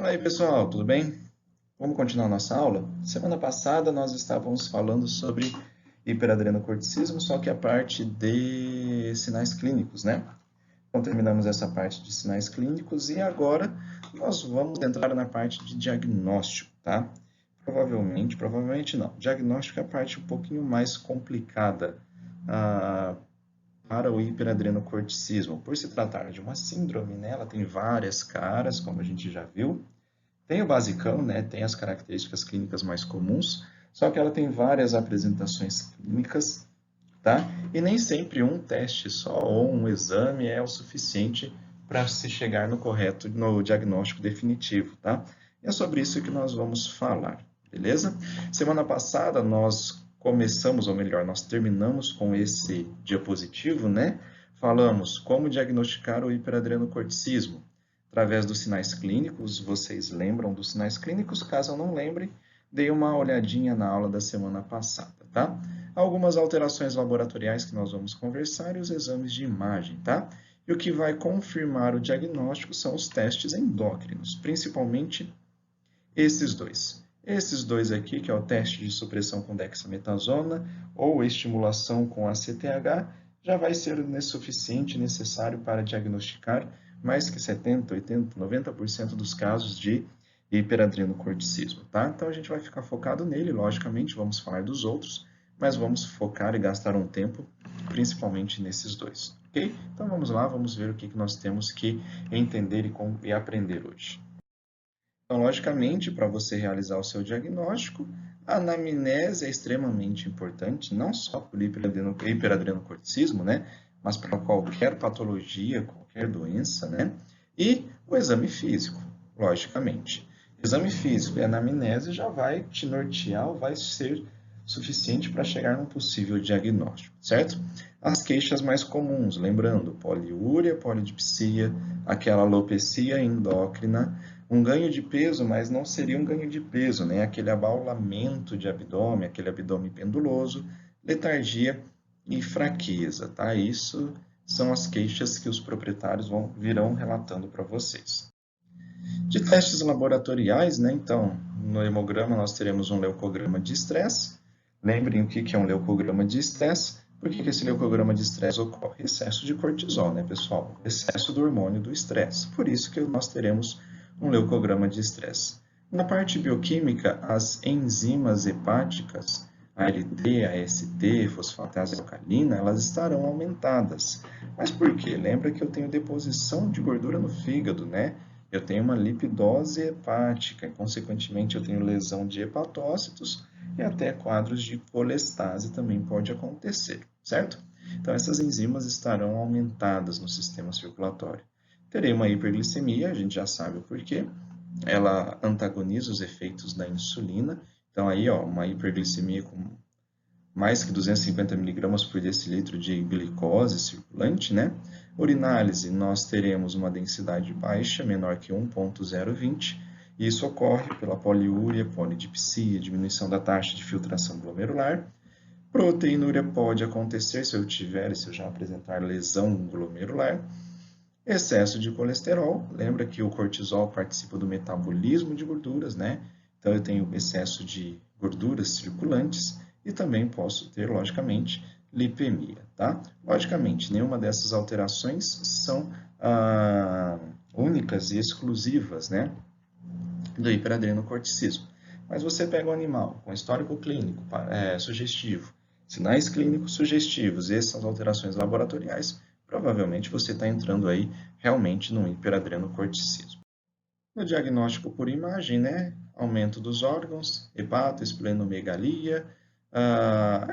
Fala aí, pessoal, tudo bem? Vamos continuar nossa aula? Semana passada nós estávamos falando sobre hiperadrenocorticismo, só que a parte de sinais clínicos, né? Então terminamos essa parte de sinais clínicos e agora nós vamos entrar na parte de diagnóstico, tá? Provavelmente não. Diagnóstico é a parte um pouquinho mais complicada para o hiperadrenocorticismo. Por se tratar de uma síndrome, né? Ela tem várias caras, como a gente já viu. Tem o basicão, né? Tem as características clínicas mais comuns, só que ela tem várias apresentações clínicas, tá? E nem sempre um teste só ou um exame é o suficiente para se chegar no diagnóstico definitivo, tá? E é sobre isso que nós vamos falar, beleza? Semana passada nós começamos, ou melhor, nós terminamos com esse diapositivo, né? Falamos como diagnosticar o hiperadrenocorticismo através dos sinais clínicos. Vocês lembram dos sinais clínicos? Caso não lembrem, dei uma olhadinha na aula da semana passada, tá? Algumas alterações laboratoriais que nós vamos conversar e os exames de imagem, tá? E o que vai confirmar o diagnóstico são os testes endócrinos, principalmente esses dois. Esses dois aqui, que é o teste de supressão com dexametasona ou estimulação com ACTH, já vai ser suficiente, necessário para diagnosticar mais que 70, 80, 90% dos casos de hiperadrenocorticismo, tá? Então a gente vai ficar focado nele, logicamente, vamos falar dos outros, mas vamos focar e gastar um tempo principalmente nesses dois, ok? Então vamos lá, vamos ver o que nós temos que entender e aprender hoje. Então, logicamente, para você realizar o seu diagnóstico, a anamnese é extremamente importante, não só para o hiperadrenocorticismo, né? Mas para qualquer patologia, qualquer doença, né? E o exame físico, logicamente. Exame físico e anamnese já vai te nortear, vai ser suficiente para chegar num possível diagnóstico, certo? As queixas mais comuns, lembrando, poliúria, polidipsia, aquela alopecia endócrina, um ganho de peso, mas não seria um ganho de peso, né? Aquele abaulamento de abdômen, aquele abdômen penduloso, letargia e fraqueza, tá? Isso são as queixas que os proprietários virão relatando para vocês. De testes laboratoriais, né? Então, no hemograma nós teremos um leucograma de estresse. Lembrem o que é um leucograma de estresse. Por que esse leucograma de estresse ocorre? Excesso de cortisol, né, pessoal? Excesso do hormônio do estresse. Por isso que nós teremos um leucograma de estresse. Na parte bioquímica, as enzimas hepáticas, ALT, AST, fosfatase alcalina, elas estarão aumentadas. Mas por quê? Lembra que eu tenho deposição de gordura no fígado, né? Eu tenho uma lipidose hepática, e, consequentemente, eu tenho lesão de hepatócitos e até quadros de colestase também pode acontecer, certo? Então, essas enzimas estarão aumentadas no sistema circulatório. Terei uma hiperglicemia, a gente já sabe o porquê. Ela antagoniza os efeitos da insulina. Então, aí, ó, uma hiperglicemia com mais que 250 miligramas por decilitro de glicose circulante, né? Urinálise, nós teremos uma densidade baixa, menor que 1,020. Isso ocorre pela poliúria, polidipsia, diminuição da taxa de filtração glomerular. Proteinúria pode acontecer se eu já apresentar lesão glomerular. Excesso de colesterol, lembra que o cortisol participa do metabolismo de gorduras, né? Então eu tenho excesso de gorduras circulantes e também posso ter, logicamente, lipemia, tá? Logicamente, nenhuma dessas alterações são únicas e exclusivas, né, do hiperadrenocorticismo. Mas você pega um animal com histórico clínico sugestivo, sinais clínicos sugestivos e essas alterações laboratoriais, provavelmente você está entrando aí realmente no hiperadrenocorticismo. No diagnóstico por imagem, né, aumento dos órgãos, hepato, esplenomegalia,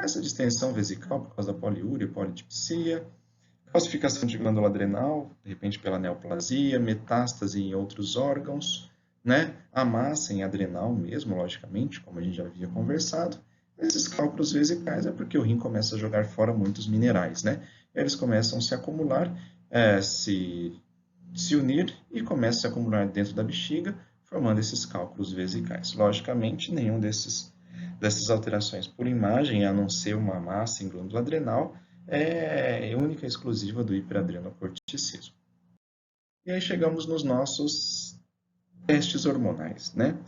essa distensão vesical por causa da poliúria, polidipsia, calcificação de glândula adrenal, de repente pela neoplasia, metástase em outros órgãos, né? A massa em adrenal mesmo, logicamente, como a gente já havia conversado. Esses cálculos vesicais é porque o rim começa a jogar fora muitos minerais, né? Eles começam a se acumular, se unir e começam a se acumular dentro da bexiga, formando esses cálculos vesicais. Logicamente, nenhum dessas alterações por imagem, a não ser uma massa em glândula adrenal, é única e exclusiva do hiperadrenocorticismo. E aí chegamos nos nossos testes hormonais, né?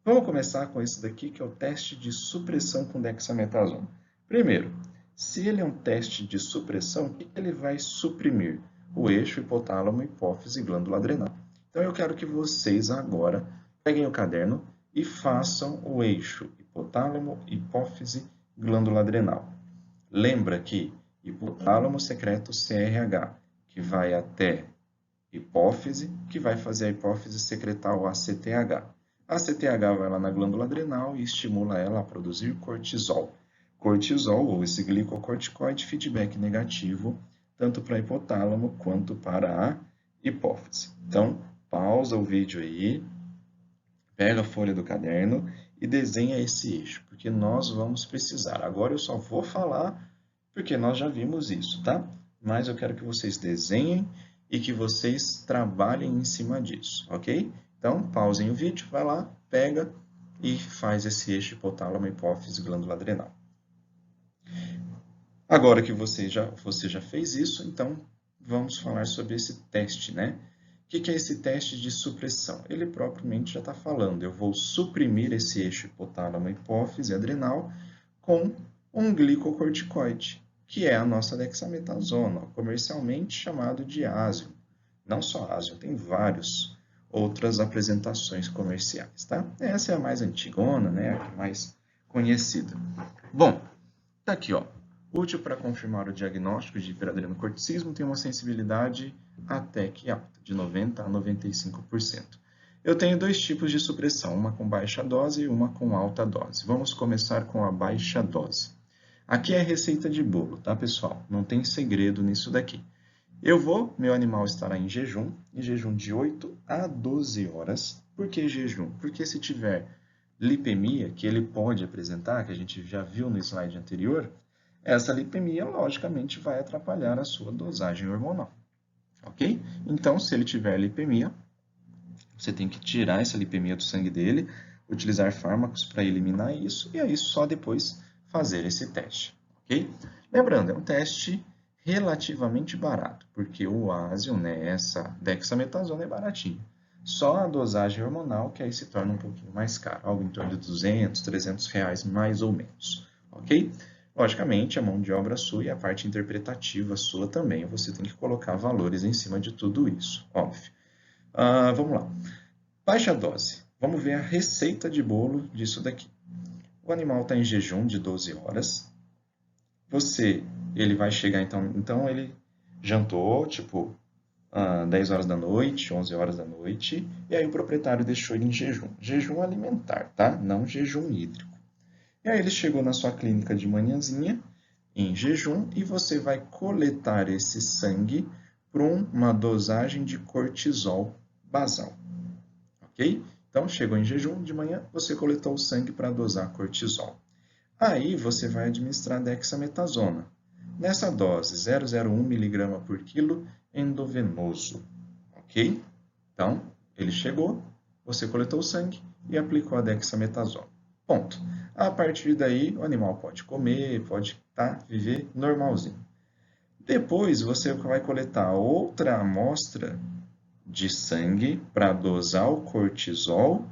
Vamos começar com esse daqui, que é o teste de supressão com dexametasona. Primeiro, se ele é um teste de supressão, o que ele vai suprimir? O eixo hipotálamo, hipófise e glândula adrenal. Então, eu quero que vocês agora peguem o caderno e façam o eixo hipotálamo, hipófise, glândula adrenal. Lembra que hipotálamo secreta o CRH, que vai até hipófise, que vai fazer a hipófise secretar o ACTH. A ACTH vai lá na glândula adrenal e estimula ela a produzir cortisol. Cortisol, ou esse glicocorticoide, feedback negativo, tanto para hipotálamo quanto para a hipófise. Então, pausa o vídeo aí, pega a folha do caderno e desenha esse eixo, porque nós vamos precisar. Agora eu só vou falar porque nós já vimos isso, tá? Mas eu quero que vocês desenhem e que vocês trabalhem em cima disso, ok? Então, pausem o vídeo, vai lá, pega e faz esse eixo hipotálamo, hipófise, glândula adrenal. Agora que você já fez isso, então vamos falar sobre esse teste, né? O que é esse teste de supressão? Ele propriamente já está falando, eu vou suprimir esse eixo hipotálamo, hipófise, adrenal com um glicocorticoide, que é a nossa dexametasona, comercialmente chamado de Asium. Não só Asium, tem várias outras apresentações comerciais, tá? Essa é a mais antigona, né? A mais conhecida. Bom, tá aqui, ó. Útil para confirmar o diagnóstico de hiperadrenocorticismo, tem uma sensibilidade até que alta, de 90% a 95%. Eu tenho dois tipos de supressão, uma com baixa dose e uma com alta dose. Vamos começar com a baixa dose. Aqui é receita de bolo, tá, pessoal? Não tem segredo nisso daqui. Meu animal estará em jejum de 8 a 12 horas. Por que jejum? Porque se tiver lipemia, que ele pode apresentar, que a gente já viu no slide anterior, essa lipemia, logicamente, vai atrapalhar a sua dosagem hormonal, ok? Então, se ele tiver lipemia, você tem que tirar essa lipemia do sangue dele, utilizar fármacos para eliminar isso, e aí só depois fazer esse teste, ok? Lembrando, é um teste relativamente barato, porque o Asium, né, essa dexametasona é baratinho. Só a dosagem hormonal que aí se torna um pouquinho mais caro, algo em torno de 200, 300 reais mais ou menos, ok? Logicamente, a mão de obra sua e a parte interpretativa sua também, você tem que colocar valores em cima de tudo isso, óbvio. Vamos lá. Baixa dose. Vamos ver a receita de bolo disso daqui. O animal está em jejum de 12 horas. Ele vai chegar, então ele jantou, tipo, 10 horas da noite, 11 horas da noite, e aí o proprietário deixou ele em jejum. Jejum alimentar, tá? Não jejum hídrico. E aí ele chegou na sua clínica de manhãzinha, em jejum, e você vai coletar esse sangue para uma dosagem de cortisol basal, ok? Então, chegou em jejum de manhã, você coletou o sangue para dosar cortisol. Aí você vai administrar dexametasona. Nessa dose, 0,01 mg por quilo endovenoso, ok? Então, ele chegou, você coletou o sangue e aplicou a dexametasona. Ponto. A partir daí, o animal pode comer, pode viver normalzinho. Depois, você vai coletar outra amostra de sangue para dosar o cortisol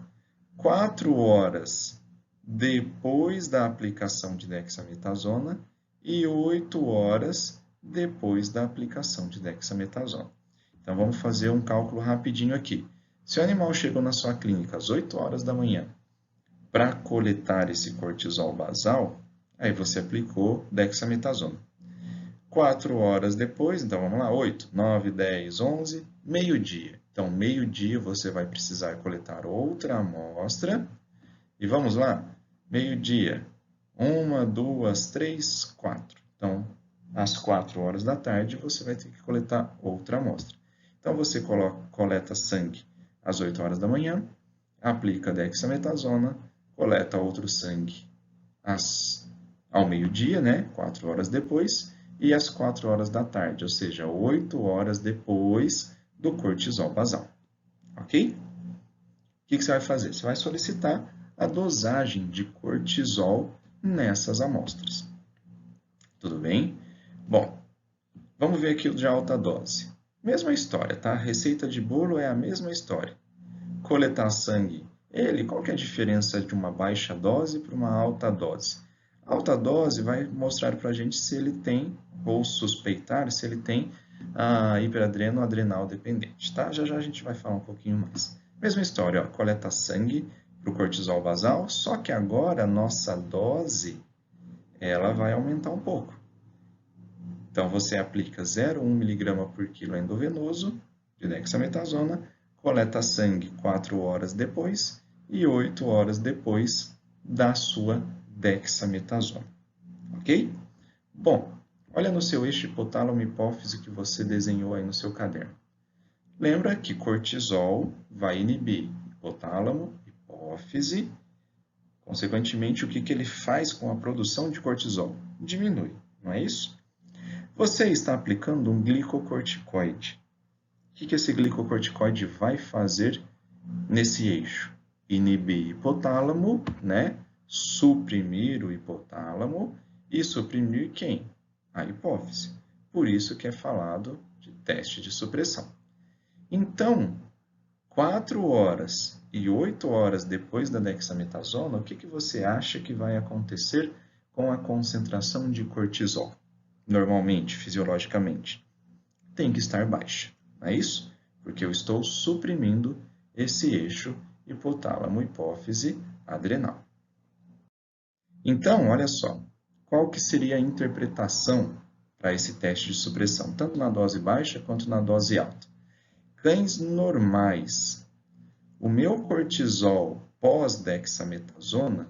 4 horas depois da aplicação de dexametasona e 8 horas depois da aplicação de dexametasona. Então, vamos fazer um cálculo rapidinho aqui. Se o animal chegou na sua clínica às 8 horas da manhã para coletar esse cortisol basal, aí você aplicou dexametasona. 4 horas depois, então vamos lá, 8, 9, 10, 11, meio-dia. Então, meio-dia você vai precisar coletar outra amostra. E vamos lá, meio-dia, 1, 2, 3, 4. Então, às 4 horas da tarde, você vai ter que coletar outra amostra. Então, você coleta sangue às 8 horas da manhã, aplica dexametasona, coleta outro sangue ao meio-dia, né, 4 horas depois, e às 4 horas da tarde, ou seja, 8 horas depois do cortisol basal. Ok? O que você vai fazer? Você vai solicitar a dosagem de cortisol nessas amostras. Tudo bem? Bom, vamos ver aqui o de alta dose. Mesma história, tá? A receita de bolo é a mesma história. coletar sangue, qual que é a diferença de uma baixa dose para uma alta dose? A alta dose vai mostrar para a gente se ele tem, ou suspeitar, se ele tem a hiperadreno-adrenal dependente, tá? Já já a gente vai falar um pouquinho mais. Mesma história, ó, coleta sangue para o cortisol basal, só que agora a nossa dose ela vai aumentar um pouco. Então, você aplica 0,1 mg por quilo endovenoso de dexametasona, coleta sangue 4 horas depois e 8 horas depois da sua dexametasona. Ok? Bom, olha no seu eixo hipotálamo-hipófise que você desenhou aí no seu caderno. Lembra que cortisol vai inibir hipotálamo, hipófise. Consequentemente, o que ele faz com a produção de cortisol? Diminui, não é isso? Você está aplicando um glicocorticoide. O que esse glicocorticoide vai fazer nesse eixo? Inibir hipotálamo, né? Suprimir o hipotálamo e suprimir quem? A hipófise. Por isso que é falado de teste de supressão. Então, 4 horas e 8 horas depois da dexametasona, o que você acha que vai acontecer com a concentração de cortisol? Normalmente, fisiologicamente, tem que estar baixa, não é isso? Porque eu estou suprimindo esse eixo hipotálamo-hipófise-adrenal. Então, olha só, qual que seria a interpretação para esse teste de supressão, tanto na dose baixa quanto na dose alta? Cães normais, o meu cortisol pós-dexametasona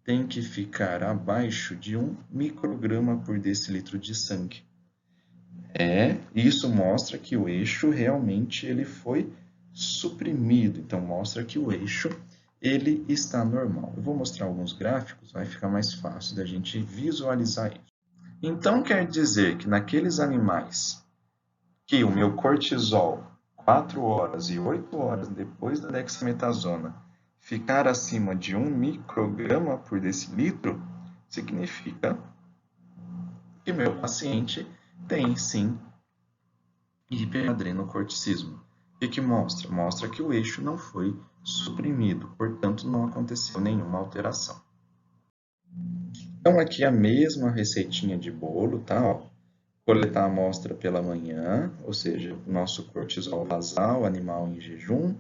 tem que ficar abaixo de 1 micrograma por decilitro de sangue. Isso mostra que o eixo realmente ele foi suprimido, então mostra que o eixo ele está normal. Eu vou mostrar alguns gráficos, vai ficar mais fácil da gente visualizar isso. Então quer dizer que naqueles animais que o meu cortisol 4 horas e 8 horas depois da dexametasona ficar acima de 1 micrograma por decilitro, significa que meu paciente tem sim hiperadrenocorticismo. O que mostra? Mostra que o eixo não foi suprimido, portanto não aconteceu nenhuma alteração. Então aqui a mesma receitinha de bolo, tá? Ó, coletar a amostra pela manhã, ou seja, nosso cortisol basal, animal em jejum,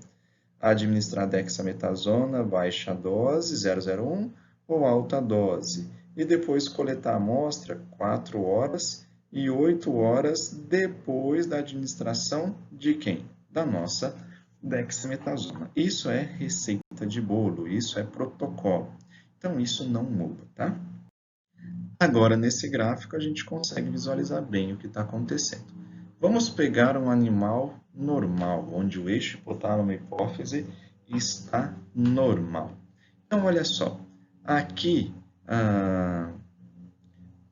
administrar dexametasona, baixa dose, 0,01, ou alta dose, e depois coletar a amostra 4 horas e 8 horas depois da administração de quem? Da nossa dexametasona. Isso é receita de bolo, isso é protocolo. Então, isso não muda, tá? Agora, nesse gráfico, a gente consegue visualizar bem o que está acontecendo. Vamos pegar um animal normal, onde o eixo hipotálamo-hipófise está normal. Então, olha só, aqui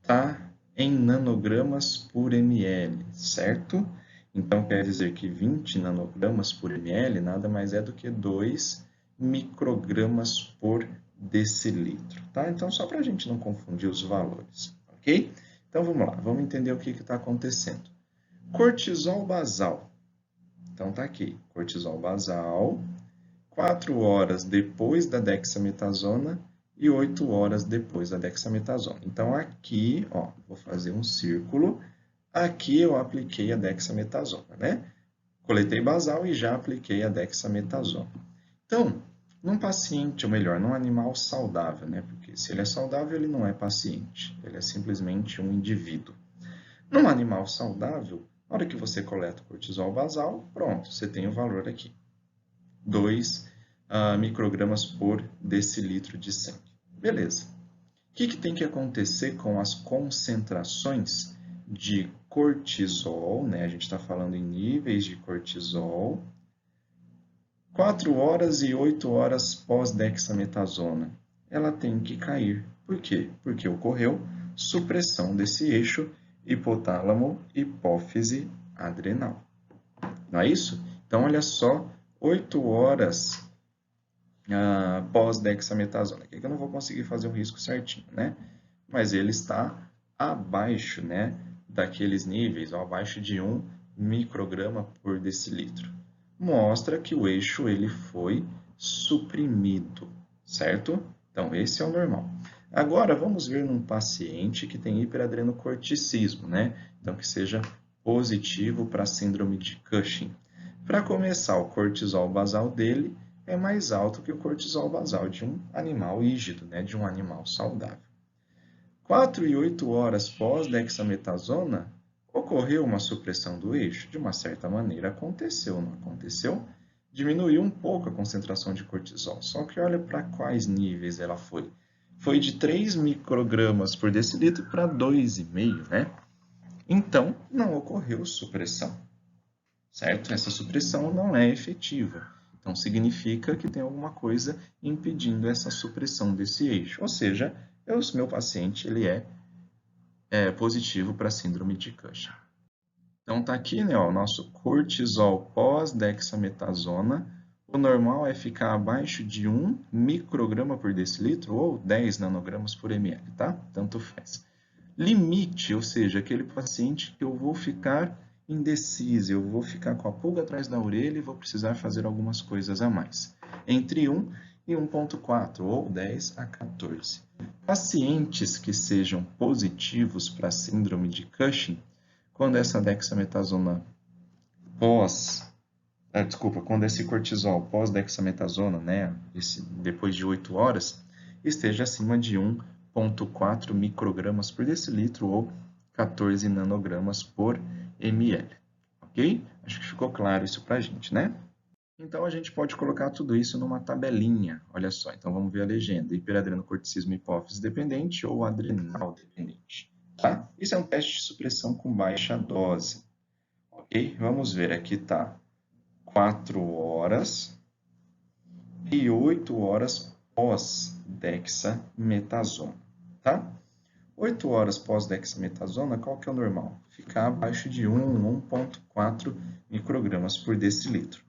está em nanogramas por ml, certo? Então, quer dizer que 20 nanogramas por ml nada mais é do que 2 microgramas por decilitro, tá? Então, só para a gente não confundir os valores, ok? Então, vamos lá, vamos entender o que está acontecendo. Cortisol basal. Então, tá aqui, cortisol basal, 4 horas depois da dexametasona e 8 horas depois da dexametasona. Então, aqui, ó, vou fazer um círculo. Aqui eu apliquei a dexametasona, né? Coletei basal e já apliquei a dexametasona. Então, num paciente, ou melhor, num animal saudável, né? Porque se ele é saudável, ele não é paciente. Ele é simplesmente um indivíduo. Num animal saudável, na hora que você coleta o cortisol basal, pronto, você tem o valor aqui. 2 microgramas por decilitro de sangue. Beleza. O que tem que acontecer com as concentrações de cortisol, né? A gente está falando em níveis de cortisol, 4 horas e 8 horas pós-dexametasona. Ela tem que cair. Por quê? Porque ocorreu supressão desse eixo hipotálamo-hipófise-adrenal. Não é isso? Então, olha só, 8 horas pós-dexametasona. Aqui que eu não vou conseguir fazer o risco certinho, né? Mas ele está abaixo, né, daqueles níveis, ó, abaixo de 1 micrograma por decilitro. mostra que o eixo ele foi suprimido, certo? Então, esse é o normal. Agora, vamos ver num paciente que tem hiperadrenocorticismo, né? Então, que seja positivo para a síndrome de Cushing. Para começar, o cortisol basal dele é mais alto que o cortisol basal de um animal rígido, né? De um animal saudável. 4 e 8 horas pós-dexametasona, ocorreu uma supressão do eixo? De uma certa maneira aconteceu, não aconteceu? Diminuiu um pouco a concentração de cortisol, só que olha para quais níveis ela foi. Foi de 3 microgramas por decilitro para 2,5, né? Então, não ocorreu supressão, certo? Essa supressão não é efetiva. Então, significa que tem alguma coisa impedindo essa supressão desse eixo. Ou seja, o meu paciente ele é positivo para a síndrome de Cushing. Então, tá aqui, né, o nosso cortisol pós-dexametasona. O normal é ficar abaixo de 1 micrograma por decilitro ou 10 nanogramas por ml, tá? Tanto faz. Limite, ou seja, aquele paciente que eu vou ficar indeciso, eu vou ficar com a pulga atrás da orelha e vou precisar fazer algumas coisas a mais. Entre 1 e 1,4 ou 10 a 14. Pacientes que sejam positivos para a síndrome de Cushing, quando essa dexametasona quando esse cortisol pós-dexametasona, né, depois de 8 horas, esteja acima de 1,4 microgramas por decilitro ou 14 nanogramas por ml. Ok? Acho que ficou claro isso para a gente, né? Então, a gente pode colocar tudo isso numa tabelinha. Olha só, então vamos ver a legenda. Hiperadrenocorticismo hipófise dependente ou adrenal dependente. Tá? Isso é um teste de supressão com baixa dose. Ok? Vamos ver, aqui está 4 horas e 8 horas pós-dexametasona. Tá? 8 horas pós-dexametasona, qual que é o normal? Ficar abaixo de 1,4 microgramas por decilitro.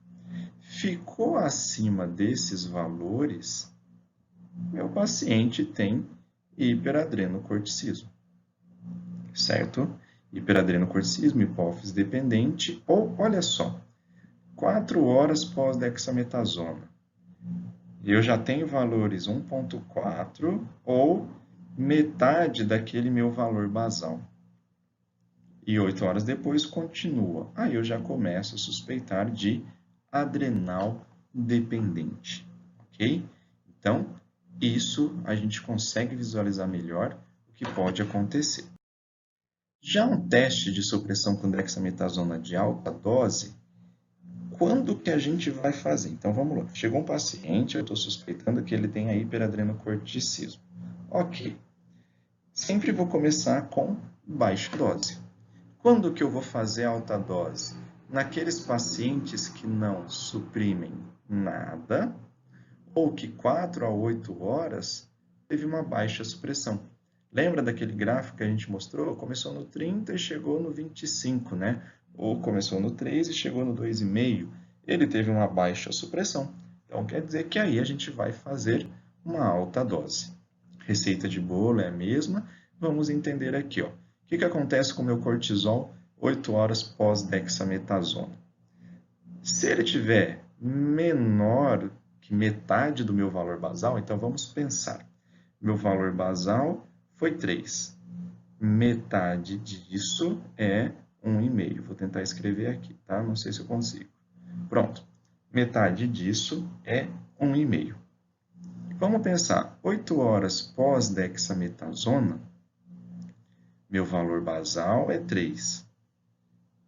Ficou acima desses valores, meu paciente tem hiperadrenocorticismo, certo? Hiperadrenocorticismo, hipófise dependente, ou, olha só, 4 horas pós-dexametasona. Eu já tenho valores 1,4 ou metade daquele meu valor basal. E 8 horas depois continua. Aí eu já começo a suspeitar de adrenal dependente, ok? Então, isso a gente consegue visualizar melhor o que pode acontecer. Já um teste de supressão com dexametasona de alta dose, quando que a gente vai fazer? Então, vamos lá. Chegou um paciente, eu estou suspeitando que ele tenha hiperadrenocorticismo. Ok. Sempre vou começar com baixa dose. Quando que eu vou fazer alta dose? Naqueles pacientes que não suprimem nada ou que 4 a 8 horas teve uma baixa supressão. Lembra daquele gráfico que a gente mostrou? Começou no 30 e chegou no 25, né? Ou começou no 3 e chegou no 2,5. Ele teve uma baixa supressão. Então, quer dizer que aí a gente vai fazer uma alta dose. Receita de bolo é a mesma. Vamos entender aqui, ó. O que acontece com o meu cortisol 8 horas pós-dexametasona? Se ele tiver menor que metade do meu valor basal, então vamos pensar. Meu valor basal foi 3. Metade disso é 1,5. Vou tentar escrever aqui, tá? Não sei se eu consigo. Pronto. Metade disso é 1,5. Vamos pensar. 8 horas pós-dexametasona, meu valor basal é 3.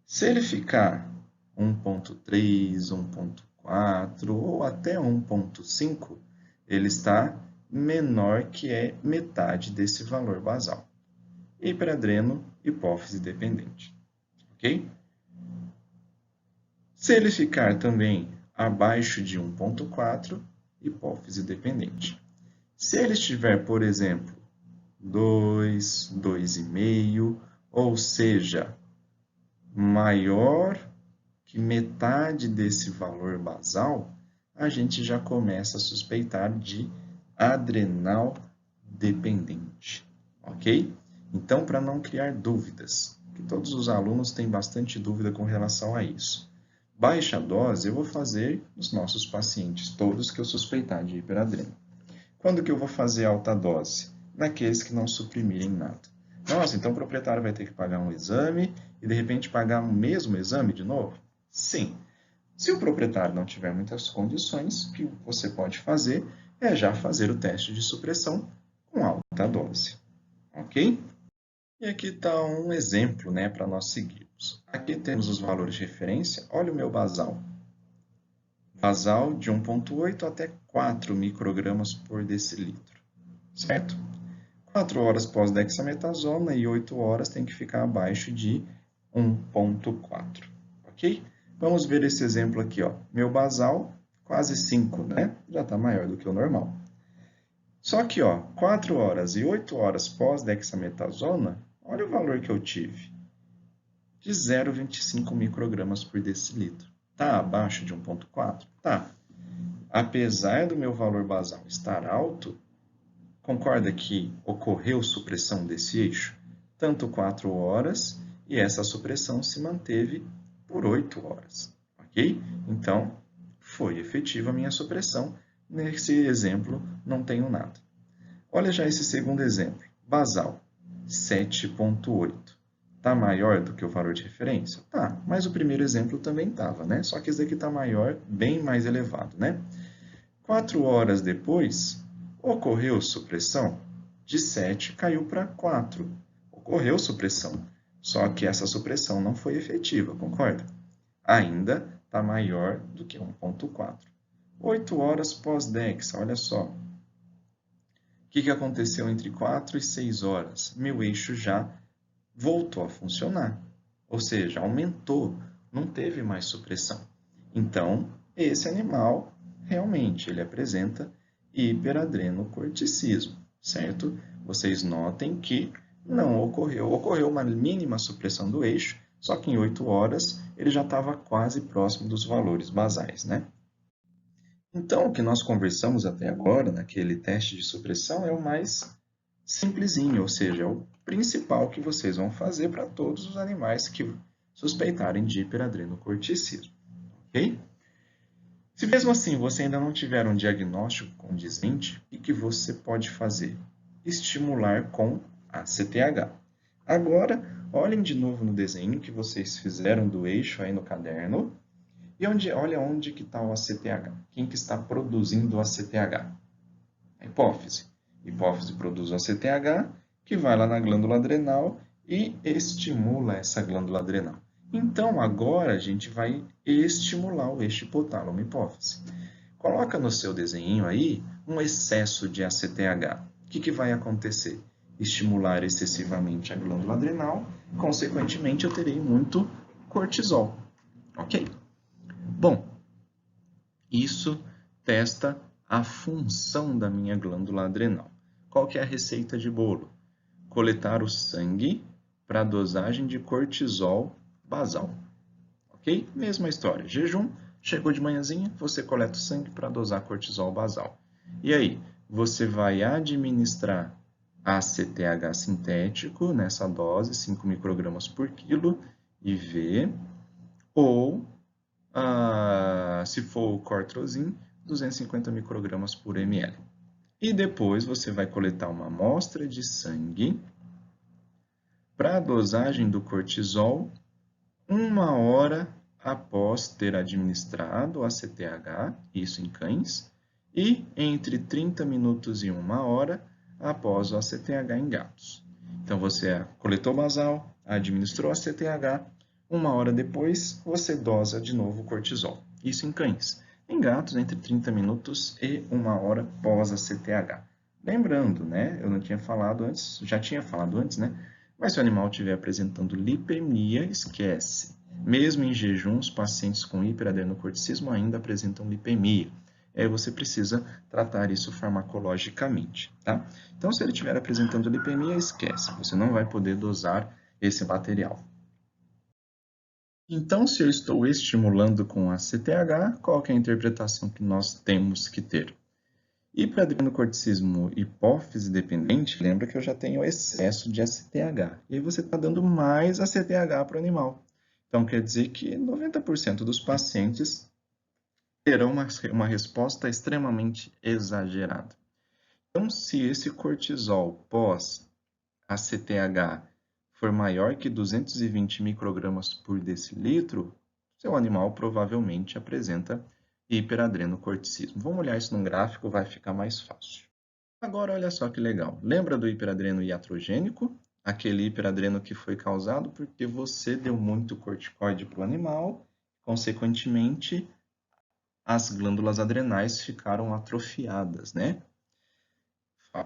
Se ele ficar 1,3, 1,4 ou até 1,5, ele está menor que é metade desse valor basal. Hiperadreno, hipófise dependente. Ok? Se ele ficar também abaixo de 1,4, hipófise dependente. Se ele estiver, por exemplo, 2, 2,5, ou seja, maior que metade desse valor basal, a gente já começa a suspeitar de adrenal dependente, ok? Então, para não criar dúvidas, que todos os alunos têm bastante dúvida com relação a isso. Baixa dose eu vou fazer nos nossos pacientes, todos que eu suspeitar de hiperadreno. Quando que eu vou fazer alta dose? Naqueles que não suprimirem nada. Nossa, então o proprietário vai ter que pagar um exame e de repente pagar o mesmo exame de novo? Sim. Se o proprietário não tiver muitas condições, o que você pode fazer é já fazer o teste de supressão com alta dose. Ok? E aqui está um exemplo, né, para nós seguirmos. Aqui temos os valores de referência. Olha o meu basal. Basal de 1,8 até 4 microgramas por decilitro. Certo? 4 horas pós-dexametasona e 8 horas tem que ficar abaixo de 1,4. Ok? Vamos ver esse exemplo aqui. Ó. Meu basal, quase 5, né? Já está maior do que o normal. Só que, ó, 4 horas e 8 horas pós-dexametasona, olha o valor que eu tive, de 0,25 microgramas por decilitro. Está abaixo de 1,4? Tá. Apesar do meu valor basal estar alto, concorda que ocorreu supressão desse eixo? Tanto 4 horas, e essa supressão se manteve por 8 horas. Ok? Então, foi efetiva a minha supressão. Nesse exemplo, não tenho nada. Olha já esse segundo exemplo. Basal, 7,8. Está maior do que o valor de referência? Tá, mas o primeiro exemplo também estava, né? Só que esse daqui está maior, bem mais elevado, né? 4 horas depois, ocorreu supressão? De 7 caiu para 4. Ocorreu supressão, só que essa supressão não foi efetiva, concorda? Ainda está maior do que 1,4. 8 horas pós-DEX, olha só. O que aconteceu entre 4 e 6 horas? Meu eixo já voltou a funcionar, ou seja, aumentou, não teve mais supressão. Então, esse animal realmente ele apresenta hiperadrenocorticismo, certo? Vocês notem que não ocorreu uma mínima supressão do eixo, só que em 8 horas ele já estava quase próximo dos valores basais, né? Então, o que nós conversamos até agora, naquele teste de supressão, é o mais simplesinho, ou seja, é o principal que vocês vão fazer para todos os animais que suspeitarem de hiperadrenocorticismo, ok? Se mesmo assim você ainda não tiver um diagnóstico condizente, o que você pode fazer? Estimular com ACTH. Agora, olhem de novo no desenho que vocês fizeram do eixo aí no caderno. E olha onde que está o ACTH. Quem que está produzindo o ACTH? A hipófise. A hipófise produz o ACTH, que vai lá na glândula adrenal e estimula essa glândula adrenal. Então, agora a gente vai estimular o eixo hipotálamo hipófise. Coloca no seu desenho aí um excesso de ACTH. O que vai acontecer? Estimular excessivamente a glândula adrenal, consequentemente eu terei muito cortisol. Ok? Bom, isso testa a função da minha glândula adrenal. Qual que é a receita de bolo? Coletar o sangue para a dosagem de cortisol basal. Ok? Mesma história. Jejum, chegou de manhãzinha, você coleta o sangue para dosar cortisol basal. E aí, você vai administrar ACTH sintético nessa dose, 5 microgramas por quilo, IV, ou se for o Cortrozin, 250 microgramas por ml. E depois você vai coletar uma amostra de sangue para a dosagem do cortisol 1 hora após ter administrado o ACTH, isso em cães, e entre 30 minutos e 1 hora após o ACTH em gatos. Então você coletou basal, administrou ACTH, 1 hora depois você dosa de novo o cortisol, isso em cães. Em gatos, entre 30 minutos e 1 hora pós-ACTH. Lembrando, né, eu não tinha falado antes, já tinha falado antes, né, mas se o animal estiver apresentando lipemia, esquece. Mesmo em jejum, os pacientes com hiperadrenocorticismo ainda apresentam lipemia. Aí você precisa tratar isso farmacologicamente, tá? Então, se ele estiver apresentando lipemia, esquece. Você não vai poder dosar esse material. Então, se eu estou estimulando com ACTH, qual que é a interpretação que nós temos que ter? Hiperadrenocorticismo hipófise dependente, lembra que eu já tenho excesso de ACTH. E aí você está dando mais ACTH para o animal. Então, quer dizer que 90% dos pacientes terão uma resposta extremamente exagerada. Então, se esse cortisol pós-ACTH for maior que 220 microgramas por decilitro, seu animal provavelmente apresenta hiperadrenocorticismo. Vamos olhar isso num gráfico, vai ficar mais fácil. Agora, olha só que legal. Lembra do hiperadreno iatrogênico? Aquele hiperadreno que foi causado porque você deu muito corticoide para o animal, consequentemente, as glândulas adrenais ficaram atrofiadas, né?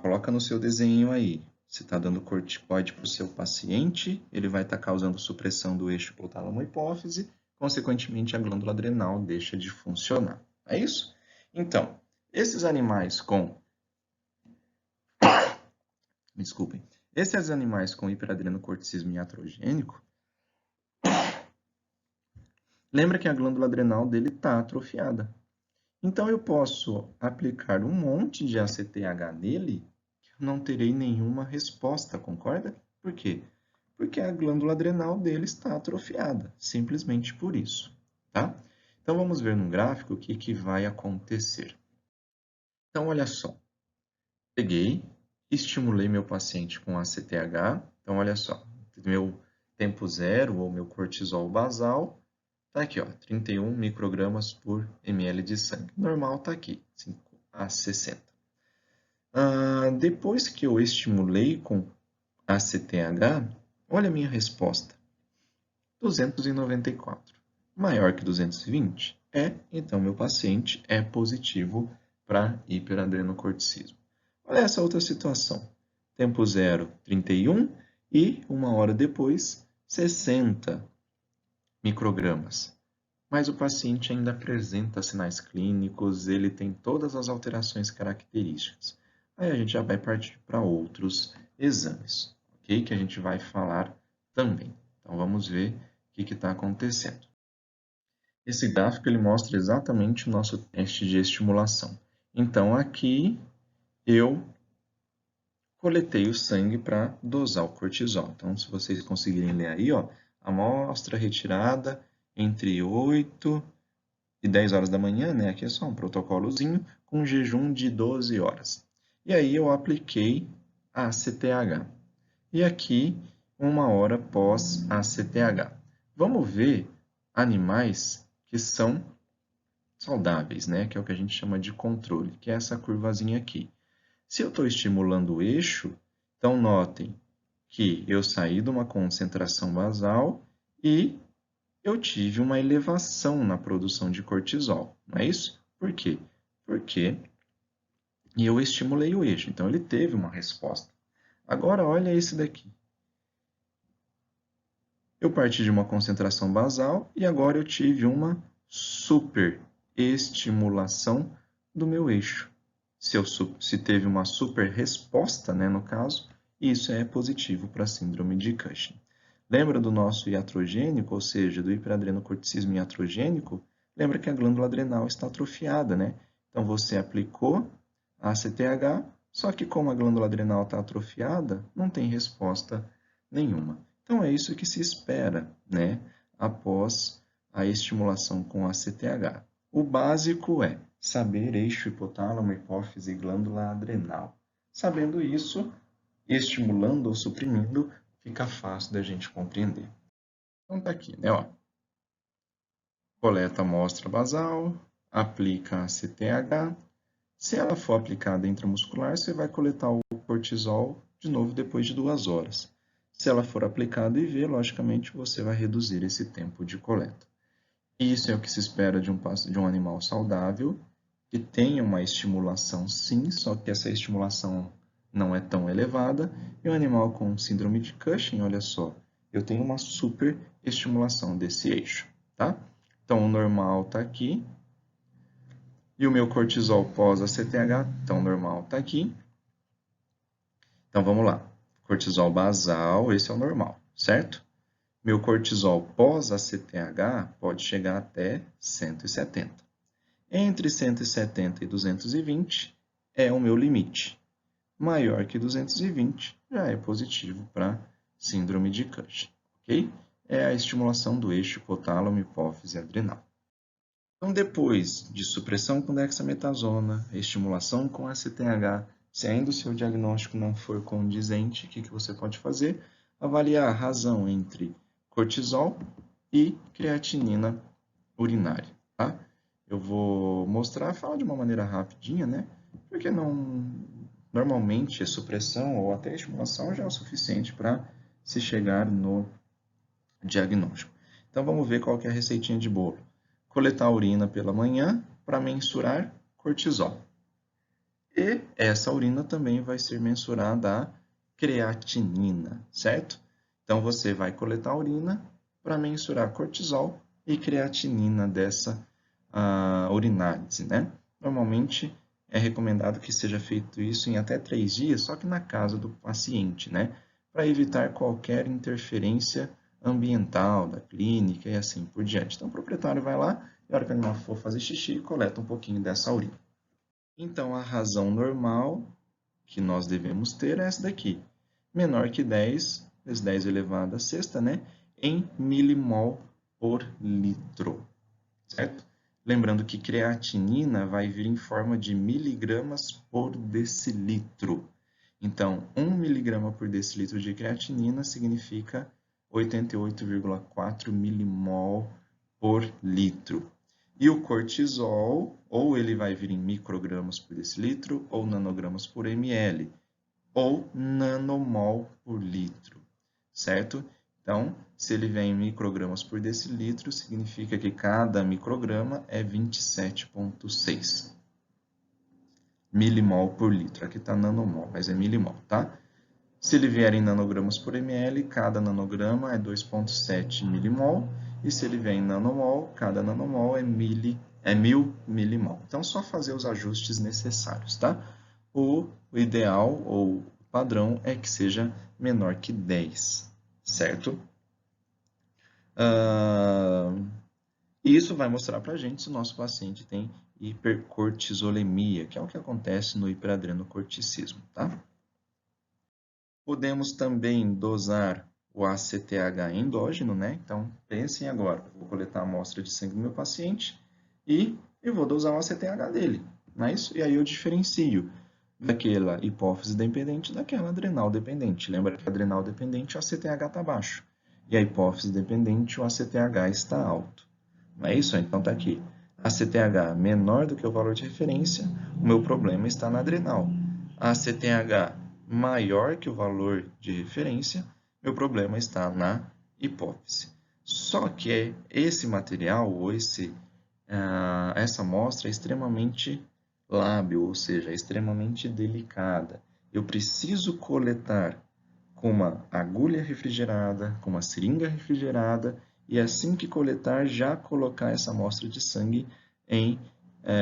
Coloca no seu desenho aí. Você está dando corticoide para o seu paciente, ele vai estar causando supressão do eixo hipotálamo-hipófise, consequentemente a glândula adrenal deixa de funcionar. É isso? Então, esses animais com... Desculpem. Esses animais com hiperadrenocorticismo iatrogênico, lembra que a glândula adrenal dele está atrofiada. Então, eu posso aplicar um monte de ACTH nele que eu não terei nenhuma resposta, concorda? Por quê? Porque a glândula adrenal dele está atrofiada, simplesmente por isso, tá? Então, vamos ver no gráfico o que vai acontecer. Então, olha só. Peguei, estimulei meu paciente com ACTH. Então, olha só. Meu tempo zero, ou meu cortisol basal, está aqui, ó, 31 microgramas por ml de sangue. Normal está aqui, 5 a 60. Depois que eu estimulei com ACTH, olha a minha resposta. 294. Maior que 220? Então meu paciente é positivo para hiperadrenocorticismo. Olha essa outra situação. Tempo zero, 31 e uma hora depois, 60 microgramas. Mas o paciente ainda apresenta sinais clínicos, ele tem todas as alterações características. Aí a gente já vai partir para outros exames, ok? Que a gente vai falar também. Então vamos ver o que está acontecendo. Esse gráfico ele mostra exatamente o nosso teste de estimulação. Então aqui eu coletei o sangue para dosar o cortisol. Então se vocês conseguirem ler aí, ó, amostra retirada entre 8 e 10 horas da manhã, né? Aqui é só um protocolozinho, com jejum de 12 horas. E aí eu apliquei a ACTH. E aqui, uma hora pós ACTH. Vamos ver animais que são saudáveis, né? Que é o que a gente chama de controle, que é essa curvazinha aqui. Se eu estou estimulando o eixo, então notem que eu saí de uma concentração basal e eu tive uma elevação na produção de cortisol, não é isso? Por quê? Porque eu estimulei o eixo, então ele teve uma resposta. Agora, olha esse daqui. Eu parti de uma concentração basal e agora eu tive uma superestimulação do meu eixo. Se teve uma super resposta, né, no caso, isso é positivo para a síndrome de Cushing. Lembra do nosso iatrogênico, ou seja, do hiperadrenocorticismo iatrogênico? Lembra que a glândula adrenal está atrofiada, né? Então, você aplicou a ACTH, só que como a glândula adrenal está atrofiada, não tem resposta nenhuma. Então, é isso que se espera, né? Após a estimulação com a ACTH. O básico é saber eixo hipotálamo, hipófise e glândula adrenal. Sabendo isso, estimulando ou suprimindo, fica fácil da gente compreender. Então tá aqui, né? Ó. Coleta a amostra basal, aplica a CTH. Se ela for aplicada intramuscular, você vai coletar o cortisol de novo depois de 2 horas. Se ela for aplicada IV, logicamente você vai reduzir esse tempo de coleta. Isso é o que se espera de um animal saudável, que tenha uma estimulação sim, só que essa estimulação não é tão elevada. E o animal com síndrome de Cushing, olha só, eu tenho uma super estimulação desse eixo, tá? Então, o normal está aqui. E o meu cortisol pós-ACTH, então, normal está aqui. Então, vamos lá. Cortisol basal, esse é o normal, certo? Meu cortisol pós-ACTH pode chegar até 170. Entre 170 e 220 é o meu limite. Maior que 220 já é positivo para síndrome de Cushing, ok? é a estimulação do eixo hipotálamo, hipófise adrenal. Então, depois de supressão com dexametasona, estimulação com ACTH, se ainda o seu diagnóstico não for condizente, o que você pode fazer? Avaliar a razão entre cortisol e creatinina urinária, tá? Eu vou mostrar, falar de uma maneira rapidinha, né? Porque normalmente a supressão ou até a estimulação já é o suficiente para se chegar no diagnóstico. Então, vamos ver qual que é a receitinha de bolo. Coletar a urina pela manhã para mensurar cortisol. E essa urina também vai ser mensurada a creatinina, certo? Então, você vai coletar a urina para mensurar cortisol e creatinina dessa urinálise, né? Normalmente, é recomendado que seja feito isso em até 3 dias, só que na casa do paciente, né? Para evitar qualquer interferência ambiental da clínica e assim por diante. Então, o proprietário vai lá e, na hora que o animal for fazer xixi, coleta um pouquinho dessa urina. Então, a razão normal que nós devemos ter é essa daqui. Menor que 10, vezes 10 elevado à sexta, né? Em milimol por litro, certo? Lembrando que creatinina vai vir em forma de miligramas por decilitro. Então, 1 miligrama por decilitro de creatinina significa 88,4 milimol por litro. E o cortisol, ou ele vai vir em microgramas por decilitro, ou nanogramas por ml, ou nanomol por litro, certo? Então, se ele vem em microgramas por decilitro, significa que cada micrograma é 27,6 milimol por litro. Aqui está nanomol, mas é milimol, tá? Se ele vier em nanogramas por ml, cada nanograma é 2,7 milimol. E se ele vier em nanomol, cada nanomol é 1000 milimol. Então, só fazer os ajustes necessários, tá? O ideal ou padrão é que seja menor que 10, certo? E isso vai mostrar para a gente se o nosso paciente tem hipercortisolemia, que é o que acontece no hiperadrenocorticismo, tá? Podemos também dosar o ACTH endógeno, né? Então, pensem agora, vou coletar a amostra de sangue do meu paciente e eu vou dosar o ACTH dele, não é isso? E aí eu diferencio daquela hipófise dependente daquela adrenal dependente. Lembra que a adrenal dependente o ACTH está baixo e a hipófise dependente o ACTH está alto. Não é isso? Então está aqui. ACTH menor do que o valor de referência, o meu problema está na adrenal. ACTH maior que o valor de referência, meu problema está na hipófise. Só que esse material, ou essa amostra é extremamente lábil, ou seja, é extremamente delicada. Eu preciso coletar com uma agulha refrigerada, com uma seringa refrigerada, e assim que coletar, já colocar essa amostra de sangue em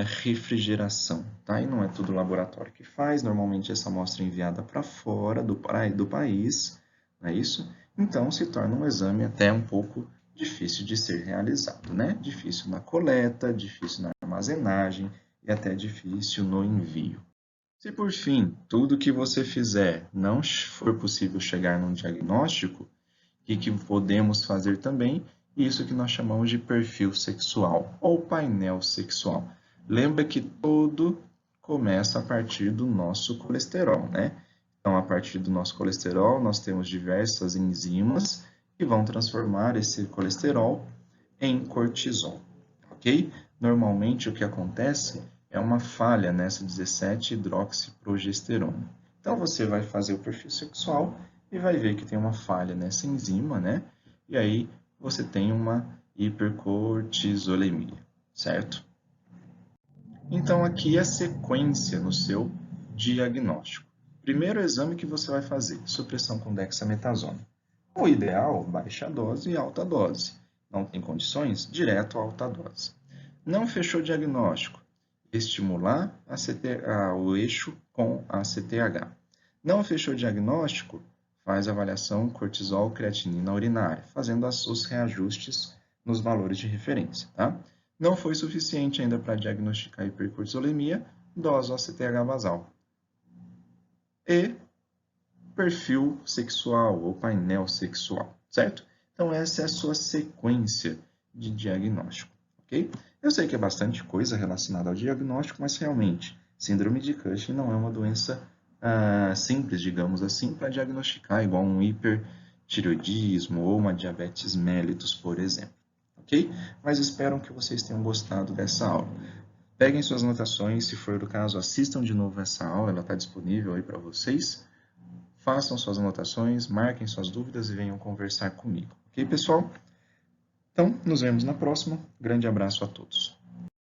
refrigeração, tá? E não é tudo o laboratório que faz, normalmente essa amostra é enviada para fora do país, não é isso? Então se torna um exame até um pouco difícil de ser realizado, né? Difícil na coleta, difícil na armazenagem e até difícil no envio. Se por fim, tudo que você fizer não for possível chegar num diagnóstico, o que podemos fazer também? Isso que nós chamamos de perfil sexual ou painel sexual. Lembra que tudo começa a partir do nosso colesterol, né? Então, a partir do nosso colesterol, nós temos diversas enzimas que vão transformar esse colesterol em cortisol, ok? Normalmente, o que acontece é uma falha nessa 17-hidroxiprogesterona. Então, você vai fazer o perfil sexual e vai ver que tem uma falha nessa enzima, né? E aí, você tem uma hipercortisolemia, certo? Então, aqui é a sequência no seu diagnóstico. Primeiro exame que você vai fazer, supressão com dexametasona. O ideal, baixa dose e alta dose. Não tem condições? Direto a alta dose. Não fechou o diagnóstico, estimular o eixo com ACTH. Não fechou o diagnóstico, faz avaliação cortisol creatinina urinária, fazendo os reajustes nos valores de referência, tá? Não foi suficiente ainda para diagnosticar hipercortisolemia, dosa ACTH basal. E perfil sexual ou painel sexual, certo? Então, essa é a sua sequência de diagnóstico, ok? Eu sei que é bastante coisa relacionada ao diagnóstico, mas realmente, síndrome de Cushing não é uma doença simples, digamos assim, para diagnosticar, igual um hipertireoidismo ou uma diabetes mellitus, por exemplo, ok? Mas espero que vocês tenham gostado dessa aula. Peguem suas anotações, se for o caso, assistam de novo essa aula, ela está disponível aí para vocês. Façam suas anotações, marquem suas dúvidas e venham conversar comigo. Ok, pessoal? Então, nos vemos na próxima. Grande abraço a todos.